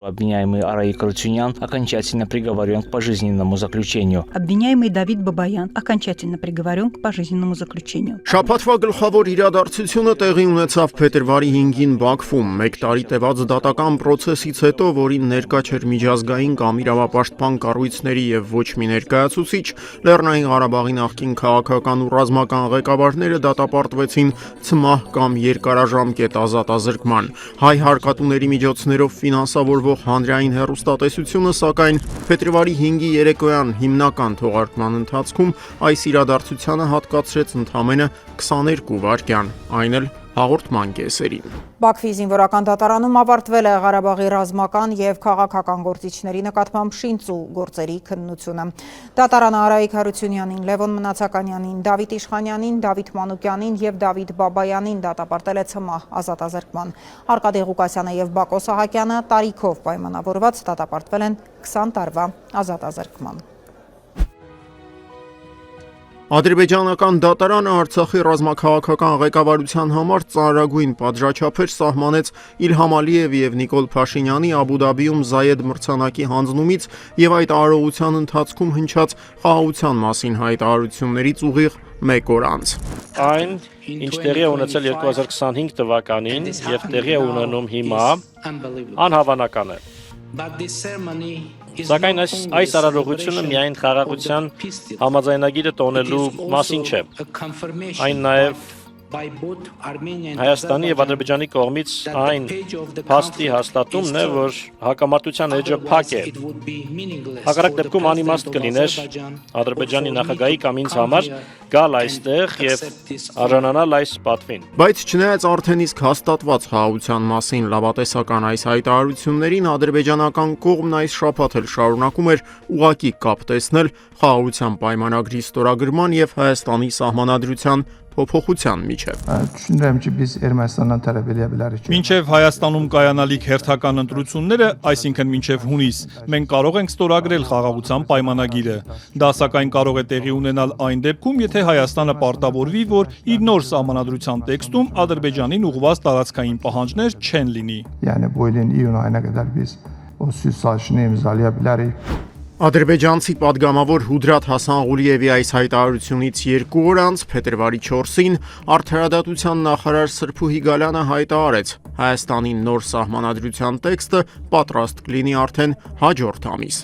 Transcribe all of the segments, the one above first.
Обвиняемый Араик Карачунян окончательно приговорен к пожизненному заключению. Обвиняемый Давид Бабаян окончательно приговорен к пожизненному заключению. Շաբաթվա գլխավոր իրադարձությունը տեղի ունեցավ փետրվարի 5-ին Բաքվում, 1 տարի տևած դատական process-ից հետո, որին ներկա չէր միջազգային կամ իրավապաշտպան կառույցների եւ ոչ մի ներկայացուցիչ, Լեռնային Ղարաբաղի նախկին քաղաքական ու ռազմական ղեկավարները դատապարտվեցին ցմահ կամ երկարաժամկետ ազատազրկման։ Հայ հարկատուների միջոցներով ֆինանսավորվող հանրային հեռուստատեսությունը, սակայն փետրվարի 5-ի երեկոյան հիմնական թողարկման ընթացքում այս իրադարձությանը հատկացրեց ընդամենը 22 վայրկյան, այն էլ հաղորդման կեսերին։ Բաքվի զինվորական դատարանում ավարտվել է Ղարաբաղի ռազմական եւ քաղաքական գործիչների նկատմամբ շինծու գործերի քննությունը։ Դատարանը Արայիկ Հարությունյանին, Լևոն Մնացականյանին, Դավիթ Իշխանյանին, Դավիթ Մանուկյանին եւ Դավիթ Բաբայանին դատապարտել է ցմահ ազատազրկման։ Արկադի Ղուկասյանը եւ Բակո Սահակյանը տարիքով պայմանավորված դատապարտվել են 20 տարվա ազատազրկման։ Ադրբեջանական դատարանը Արցախի ռազմաքաղաքական ղեկավարության համար ծանրագույն պատժաչափեր սահմանեց Իլհամ Ալիևի եւ Նիկոլ Փաշինյանի Աբու Դաբիում Զայեդ մրցանակի հանձնումից եւ այդ արարողության ընթացքում հնչած խաղաղության մասին հայտարարություններից ուղիղ 1 օր անց։ Այն, ինչ տեղի է ունեցել 2025 թվականին եւ տեղի է ունենում հիմա, անհավանական է։ Սակայն այս արարողությունը միայն խաղաղության համաձայնագիրը տոնելու մասին չէ։ Այն նաև Հայաստանի եւ Ադրբեջանի կողմից այն փաստի հաստատումն է, որ հակամարտության էջը փակ է։ Հակառակ դեպքում անիմաստ կլիներ Ադրբեջանի նախագահի կամ ինձ համար գալ այստեղ եւ արժանանալ այս պատվին։ Բայց չնայած արդեն իսկ հաստատված խաղաղության մասին լավատեսական այս հայտարարություններին, ադրբեջանական կողմն այս շաբաթ էլ շարունակում էր ուղղակի կապ տեսնել խաղաղության պայմանագրի ստորագրման եւ Հայաստանի սահմանադրության փոփոխության միջև։ Մինչև Հայաստանում կայանալիք հերթական ընտրությունները, այսինքն մինչև հունիս, մենք կարող ենք ստորագրել խաղաղության պայմանագիրը։ Դա սակայն կարող է տեղի ունենալ այն դեպքում, եթե Հայաստանը պարտավորվի, որ իր նոր սահմանադրության տեքստում Ադրբեջանին ուղղված տարածքային պահանջներ չեն լինի։ Ադրբեջանցի падգամավոր Հուդրաթ Հասանղուլիևի այս հայտարարությունից 2 օր անց, փետրվարի 4-ին, Արդարադատության նախարար Սրփուհի Գալյանը հայտարարեց, Հայաստանի նոր սահմանադրության տեքստը պատրաստ կլինի արդեն հաջորդ ամիս։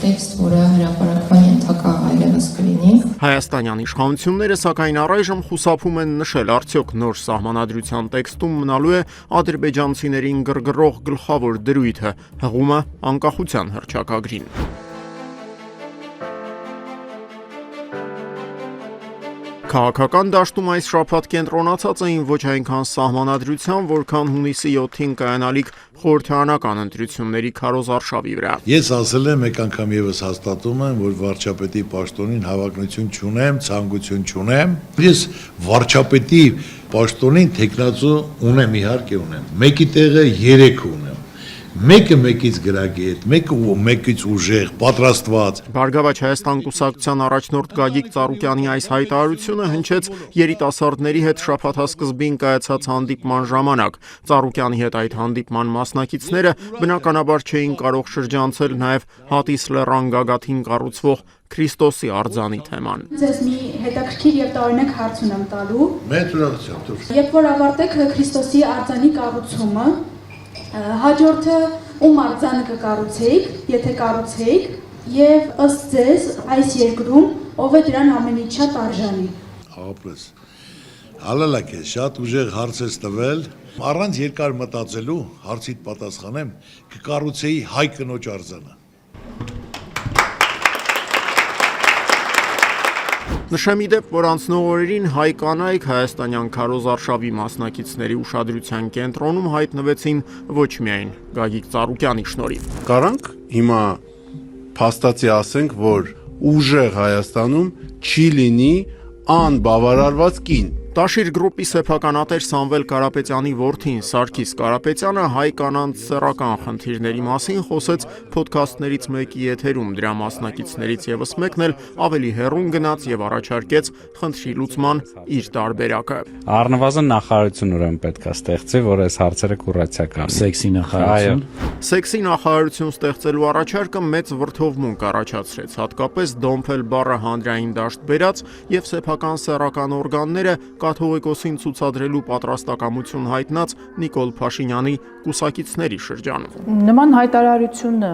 Տեքստ, որը հրապարակման ենթակա այլևս կլինի։ Հայաստանյան իշխանությունները սակայն առայժմ խուսափում են նշել, արդյոք նոր սահմանադրության տեքստում մնալու է ադրբեջանցիներին գրգռող գլխավոր դրույթը՝ հղումը անկախության հռչակագրին։ Քաղաքական դաշտում այս շաբաթ կենտրոնացած էին ոչ այնքան սահմանադրության, որքան հունիսի 7-ին կայանալիք խորհրդարանական ընտրությունների քարոզարշավի վրա։ Ես ասել եմ, մեկ անգամ եւս հաստատում եմ, որ վարչապետի պաշտոնին հավակնություն չունեմ, ցանկություն չունեմ։ Ես վարչապետի պաշտոնին տեխնացու ունեմ, իհարկե ունեմ։ Մեկի տեղը 3 ունեմ։ Մեկը մեկից գրագետ, մեկը մեկից ուժեղ, պատրաստված։ Բարգավաճ Հայաստան կուսակցության առաջնորդ Գագիկ Ծառուկյանի այս հայտարարությունը հնչեց երիտասարդների հետ շաբաթասկզբին կայացած հանդիպման ժամանակ։ Ծառուկյանի հետ այդ հանդիպման մասնակիցները բնականաբար չէին կարող շրջանցել նաև Հատիս լեռան գագաթին կառուցվող Քրիստոսի արձանի թեման։ Ձեզ մի հետաքրքիր եւ տարօրինակ հարց ունեմ տալու։ Մեծ ուրախությամբ։ Երբ որ ավարտեք Քրիստոսի արձանի կառուցումը, հաջորդը ում արձանը կկառուցեիք, եթե կառուցեիք, եւ ըստ ձեզ այս երկրում ով է դրան ամենից շատ արժանի։ Ապրես։ Հալալակ է, շատ ուժեղ հարց ես տվել։ Առանց երկար մտածելու հարցիդ պատասխանեմ, կկառուցեի հայ կնոջ արձանը։ Նշեմ ի դեպ, որ անցնող օրերին հայ կանայք հայաստանյան քարոզարշավի մասնակիցների ուշադրության կենտրոնում հայտնվեցին ոչ միայն Գագիկ Ծառուկյանի շնորհիվ։ Կարանք հիմա փաստացի ասենք, որ ուժեղ Հայաստանում չի լինի անբավարարված կին։ Տաշիր գրուպի սեփականատեր Սամվել Կարապետյանի որդին Սարգիս Կարապետյանը հայ կանանց սեռական խնդիրների մասին խոսեց փոդքասթներից մեկի եթերում, դրա մասնակիցներից եւս մեկն էլ ավելի հեռուն գնաց եւ առաջարկեց խնդրի լուծման իր տարբերակը։ Առնվազն նախարարություն ուրեմն պետք է ստեղծի, որ այս հարցերը կուրացիա կանի։ Սեքսի նախարարություն։ Սեքսի նախարարություն ստեղծելու առաջարկը մեծ վրդովմունք առաջացրեց, հատկապես Դոմփել բառը հանրային դաշտ բերած եւ սեփական սեռական օրգանները կաթողիկոսին ցուցադրելու պատրաստակամություն հայտնած Նիկոլ Փաշինյանի կուսակիցների շրջանում։ Նման հայտարարություն,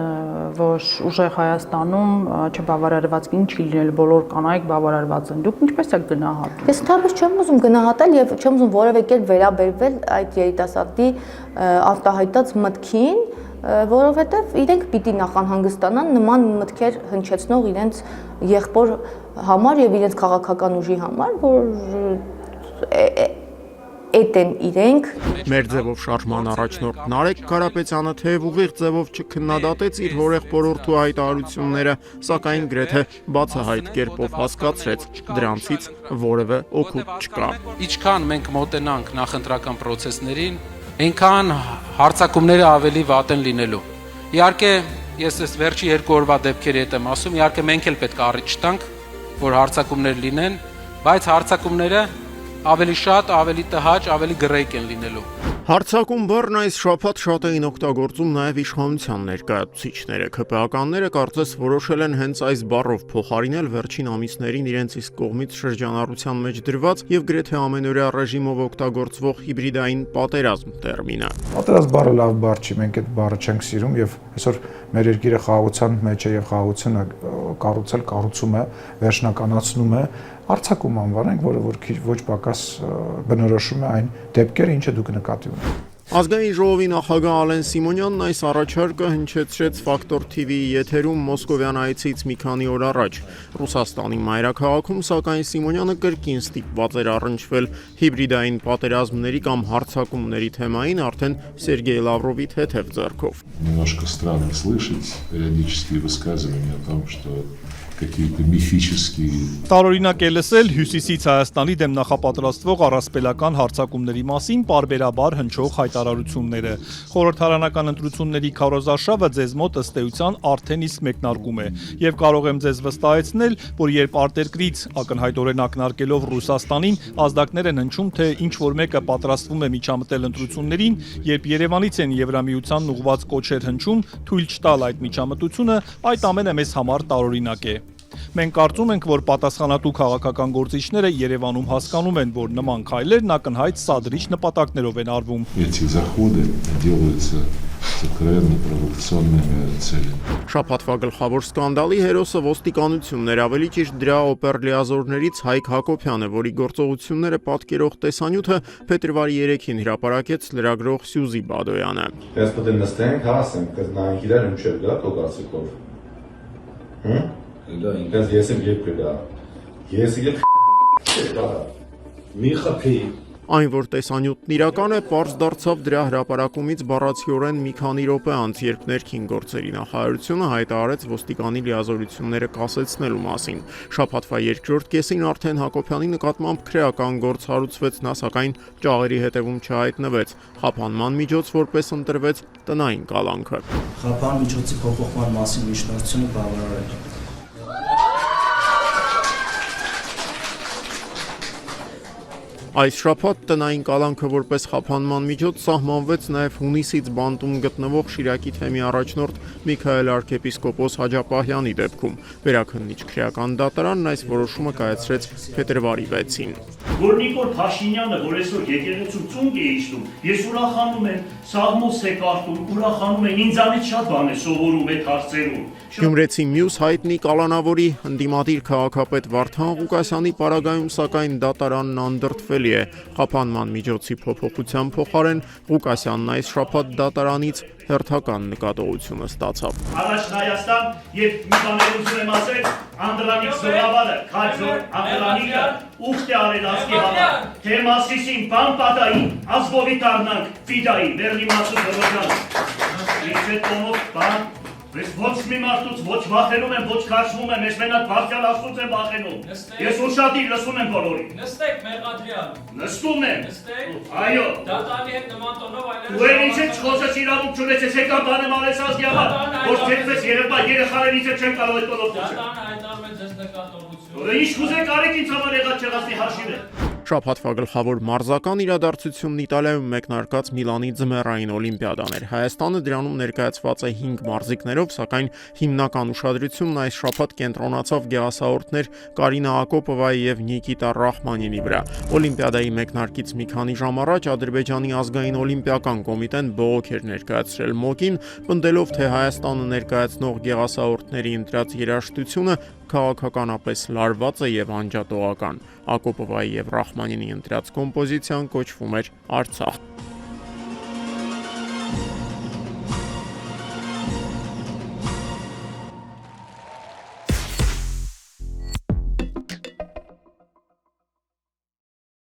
որ ուժեղ Հայաստանում չբավարարված ինչ լինել, բոլոր կանայք բավարարված են, դուք ինչպես եք գնահատում։ Ես ընդհանրապես չեմ ուզում գնահատել եւ չեմ ուզում որևէ կերպ վերաբերվել այդ երիտասարդի արտահայտած մտքին, որովհետեւ իրենք պիտի նախանհանգստանան նման մտքեր հնչեցնող իրենց եղբոր համար եւ իրենց քաղաքական ուժի համար, որ էդ են իրենք։ Մեր ձևով շարժման առաջնորդ Նարեկ Կարապետյանը թեև ուղիղ ձևով չքննադատեց իր հորեղբորորդու հայտարարությունները, սակայն գրեթե բացահայտ կերպով հասկացրեց, դրանցից որևէ օգուտ չկա։ Ինչքան մենք մոտենանք նախընտրական process-ներին, այնքան հարցակումները ավելի վատ են լինելու։ Իհարկե, ես այս վերջի 2 օրվա դեպքերի հետ եմ ասում, իհարկե մենք էլ պետք է առիթ չտանք, որ հարցակումներ լինեն, բայց հարցակումները ավելի շատ, ավելի տհաճ, ավելի գրեհ են լինելու։ Հարցակում բառն այս շաբաթ շատ էին օգտագործում նաև իշխանության ներկայացուցիչները։ ՔՊԱ-կանները կարծես որոշել են հենց այս բառով փոխարինել վերջին ամիսներին իրենց իսկ կողմից շրջանառության մեջ դրված եւ գրեթե ամենօրյա ռեժիմով օգտագործվող հիբրիդային պատերազմ տերմինը։ Պատերազմ բառը լավ բառ չի, մենք այդ բառը չենք սիրում եւ այսօր մեր երկիրը խաղաղության մեջ է եւ խաղաղությունը կառուցում է, վերջնականացնում է, արձակում անվանենք, որը ոչ պակաս բնորոշում է այն դեպքերը, ինչը դուք նկատի ունեք։ Ազգային ժողովի նախագահ Ալեն Սիմոնյանն այս առաջարկը հնչեցրեց Ֆակտոր TV-ի եթերում Մոսկովյան այցից մի քանի օր առաջ։ Ռուսաստանի մայրաքաղաքում, սակայն Սիմոնյանը կրկին ստիպված էր առնչվել հիբրիդային պատերազմների կամ հարձակումների թեմային արդեն Սերգեյ Լավրովի թեթև ձեռքով։ Немножко странно слышать периодические высказывания о том, что какие-то мифические. Տարօրինակ է լսել Հյուսիսից Հայաստանի դեմ նախապատրաստվող առասպելական հարձակումների մասին պարբերաբար հնչող հայտարարությունները։ Խորհրդարանական ընտրությունների քարոզարշավը ձեզ մոտ ըստ էության արդեն իսկ մեկնարկում է, եւ կարող եմ ձեզ վստահեցնել, որ երբ արտերկրից ակնհայտորեն ակնարկելով Ռուսաստանին ազդակներ են հնչում, թե ինչ որ մեկը պատրաստվում է միջամտել ընտրություններին, երբ Երևանից են Եվրամիությանն ուղղված կոչեր հնչում, թույլ չտալ այդ միջամտությունը, այդ ամենը մեզ համար տարօրինակ է։ Մենք կարծում ենք, որ պատասխանատու քաղաքական գործիչները Երևանում հասկանում են, որ նման քայլերն ակնհայտ սադրիչ նպատակներով են արվում։ Эти заходы делаются с откровенно провокационными целями. Շաբաթվա գլխավոր սկանդալի հերոսը ոստիկանությունն էր, ավելի ճիշտ դրա օպերլիազորներից Հայկ Հակոբյանը, որի գործողությունները պատկերող տեսանյութը փետրվարի 3-ին հրապարակեց լրագրող Սյուզի Բադոյանը։ Ես պետք է նստենք, հասենք, կզնայինք իրար ինչեր գա տոկասիկով։ Ինքս ես եմ երբ կգա։ Ես երբ մի խփի։ Այն, որ տեսանյութն իրական է, պարզ դարձավ դրա հրապարակումից բառացիորեն մի քանի րոպե անց, երբ ներքին գործերի նախարարությունը հայտարարեց ոստիկանի լիազորությունները կասեցնելու մասին։ Շաբաթվա երկրորդ կեսին արդեն Հակոբյանի նկատմամբ քրեական գործ հարուցվեց, նա սակայն ճաղերի հետևում չհայտնվեց։ Խափանման միջոց որպես ընտրվեց տնային կալանքը։ Խափան միջոցի փոփոխման մասին միջնորդությունը բավարարել։ Այս շաբաթ տնային կալանքը որպես խափանման միջոց սահմանվեց նաև հունիսից բանտում գտնվող Շիրակի թեմի առաջնորդ Միքայել arczepiskopos Հաջապահյանի դեպքում։ Վերաքննիչ քրեական դատարանն այս որոշումը կայացրեց փետրվարի 6-ին։ Որ Նիկոլ Փաշինյանը, որ այսօր եկեղեցու ծունկ է իջնում, ես ուրախանում եմ, Սաղմոս է կարդում, ուրախանում եմ, ինձանից շատ բան է սովորում այդ հարցերում։ Գյումրեցի մյուս հայտնի կալանավորի ընդդիմադիր քաղաքապետ Վարդան Ղուկասյանի պարագայում սակայն դատարանն անդրդվել է խափանման միջոցի փոփոխության փոխարեն Ղուկասյանն այս շաբաթ դատարանից հերթական նկատողությունը ստացավ։ Առաջ Հայաստան եւ մի բաներ ուզում եմ ասել, Անդրանիկ Զորավարը, Քաջոր Անդրանիկը ուխտ է արել ազգի համար, թե Մասիսին բան պատային, ազգովի դառնանք, ֆիդայի, Վերնիմացու Բորոջան։ Իսկ այդ տոնով բան Ես ոչ մի մարդուց ոչ վախենում եմ, ոչ քաշվում եմ, ես մենակ Բարձրյալ Աստծուց եմ վախենում։ Ես ուշադիր լսում եմ բոլորին։ Նստեք Մեղադրյան։ Նստում եմ։ Նստեք։ Այո։ Դատարանի հետ նման տոնով այլևս։ Դու էլ ինչ ես խոսես իրավունք չունես, ես եկա բանը մարես ազգյալ։ Ոչ թեքվես երեխաներիցը չեն կարող այդ տոնով խոսել։ Դատարանը հայտարարում է ձեզ նկատողություն։ Ինչ կուզեք արեք ինձ համար եղած չեղածի հաշիվ է։ Շաբաթվա գլխավոր մարզական իրադարձությունն Իտալիայում մեկնարկած Միլանի ձմեռային օլիմպիադան էր։ Հայաստանը դրանում ներկայացված է 5 մարզիկներով, սակայն հիմնական ուշադրությունն այս շաբաթ կենտրոնացավ գեղասահորդներ Կարինա Ակոպովայի եւ Նիկիտա Ռախմանինի վրա։ Օլիմպիադայի մեկնարկից մի քանի ժամ առաջ Ադրբեջանի ազգային օլիմպիական կոմիտեն բողոք էր ներկայացրել ՄՕԿ-ին, պնդելով, թե Հայաստանը ներկայացնող գեղասահորդների ընտրած երաժշտությունը քաղաքականապես լարված է եւ անջատողական։ Ակոպովայի եւ Ռախմանինի ընտրած կոմպոզիցիան կոչվում էր Արցախ։